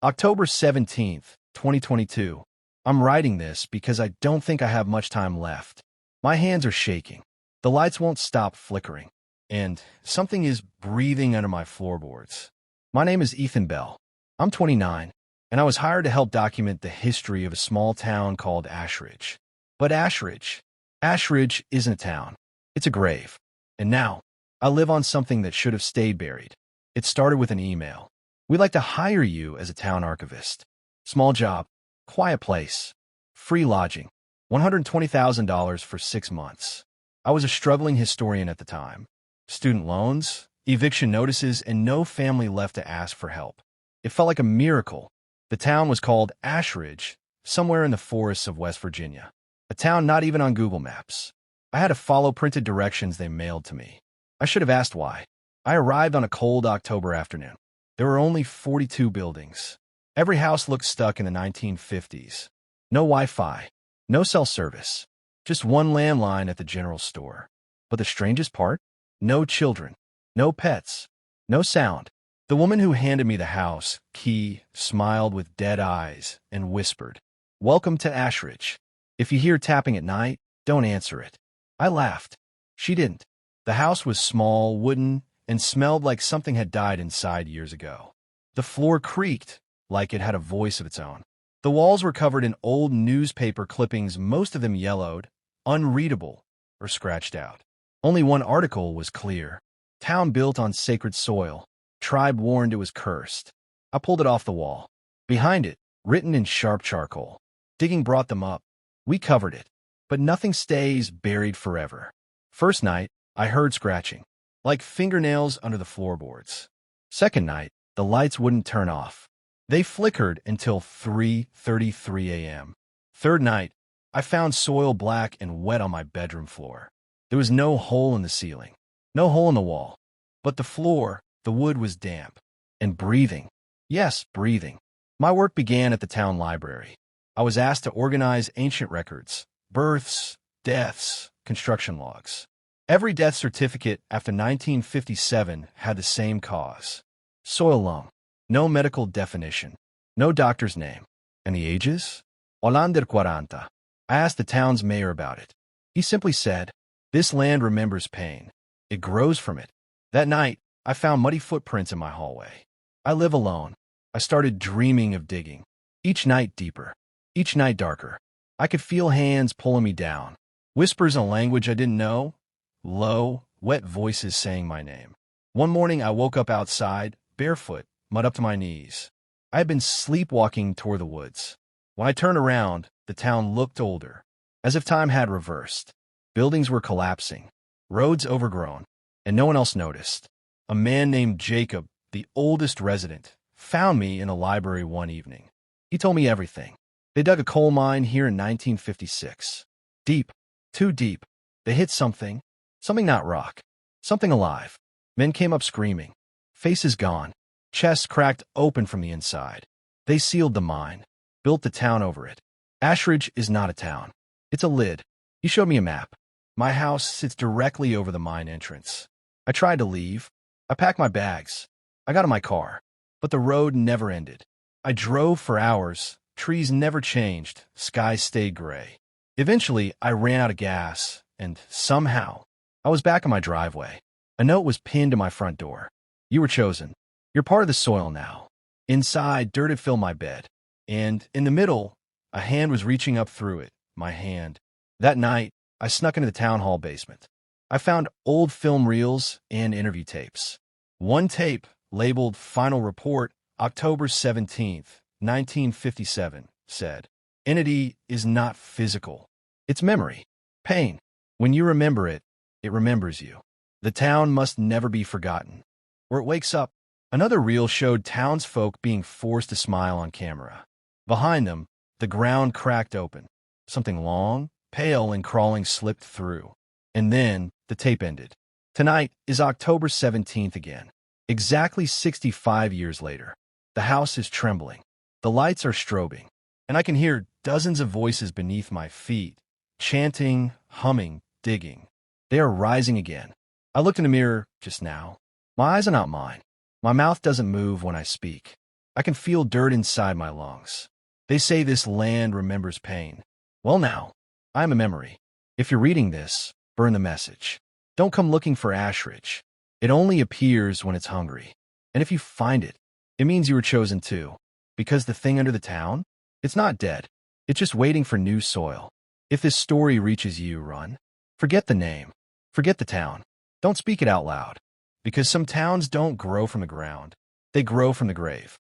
October 17th, 2022. I'm writing this because I don't think I have much time left. My hands are shaking. The lights won't stop flickering. And something is breathing under my floorboards. My name is Ethan Bell. I'm 29, and I was hired to help document the history of a small town called Ashridge. But Ashridge isn't a town. It's a grave. And now, I live on something that should have stayed buried. It started with an email. We'd like to hire you as a town archivist. Small job, quiet place, free lodging, $120,000 for 6 months. I was a struggling historian at the time. Student loans, eviction notices, and no family left to ask for help. It felt like a miracle. The town was called Ashridge, somewhere in the forests of West Virginia. A town not even on Google Maps. I had to follow printed directions they mailed to me. I should have asked why. I arrived on a cold October afternoon. There were only 42 buildings. Every house looked stuck in the 1950s. No Wi-Fi, no cell service, just one landline at the general store. But the strangest part? No children, no pets, no sound. The woman who handed me the house key smiled with dead eyes and whispered, "Welcome to Ashridge. If you hear tapping at night, don't answer it." I laughed. She didn't. The house was small, wooden, and smelled like something had died inside years ago. The floor creaked, like it had a voice of its own. The walls were covered in old newspaper clippings, most of them yellowed, unreadable, or scratched out. Only one article was clear. Town built on sacred soil. Tribe warned it was cursed. I pulled it off the wall. Behind it, written in sharp charcoal. Digging brought them up. We covered it. But nothing stays buried forever. First night, I heard scratching, like fingernails under the floorboards. Second night, the lights wouldn't turn off. They flickered until 3:33 a.m. Third night, I found soil black and wet on my bedroom floor. There was no hole in the ceiling, no hole in the wall. But the floor, the wood was damp. And breathing. Yes, breathing. My work began at the town library. I was asked to organize ancient records, births, deaths, construction logs. Every death certificate after 1957 had the same cause. Soil lung. No medical definition. No doctor's name. And the ages? Olander 40. I asked the town's mayor about it. He simply said, "This land remembers pain. It grows from it." That night, I found muddy footprints in my hallway. I live alone. I started dreaming of digging. Each night deeper. Each night darker. I could feel hands pulling me down. Whispers in a language I didn't know. Low, wet voices saying my name. One morning I woke up outside, barefoot, mud up to my knees. I had been sleepwalking toward the woods. When I turned around, the town looked older, as if time had reversed. Buildings were collapsing, roads overgrown, and no one else noticed. A man named Jacob, the oldest resident, found me in a library one evening. He told me everything. They dug a coal mine here in 1956. Deep, too deep. They hit something not rock, something alive. Men came up screaming. Faces gone. Chests cracked open from the inside. They sealed the mine, built the town over it. Ashridge is not a town. It's a lid. He showed me a map. My house sits directly over the mine entrance. I tried to leave. I packed my bags. I got in my car. But the road never ended. I drove for hours. Trees never changed. Skies stayed gray. Eventually, I ran out of gas, and somehow, I was back in my driveway. A note was pinned to my front door. "You were chosen. You're part of the soil now." Inside, dirt had filled my bed. And in the middle, a hand was reaching up through it, my hand. That night, I snuck into the town hall basement. I found old film reels and interview tapes. One tape, labeled Final Report, October 17th, 1957, said, "Entity is not physical. It's memory. Pain. When you remember it, it remembers you. The town must never be forgotten, or it wakes up." Another reel showed townsfolk being forced to smile on camera. Behind them, the ground cracked open. Something long, pale, and crawling slipped through. And then the tape ended. Tonight is October 17th again. Exactly 65 years later. The house is trembling. The lights are strobing. And I can hear dozens of voices beneath my feet, chanting, humming, digging. They are rising again. I looked in the mirror just now. My eyes are not mine. My mouth doesn't move when I speak. I can feel dirt inside my lungs. They say this land remembers pain. Well now, I am a memory. If you're reading this, burn the message. Don't come looking for Ashridge. It only appears when it's hungry. And if you find it, it means you were chosen too. Because the thing under the town? It's not dead. It's just waiting for new soil. If this story reaches you, run. Forget the name. Forget the town. Don't speak it out loud. Because some towns don't grow from the ground. They grow from the grave.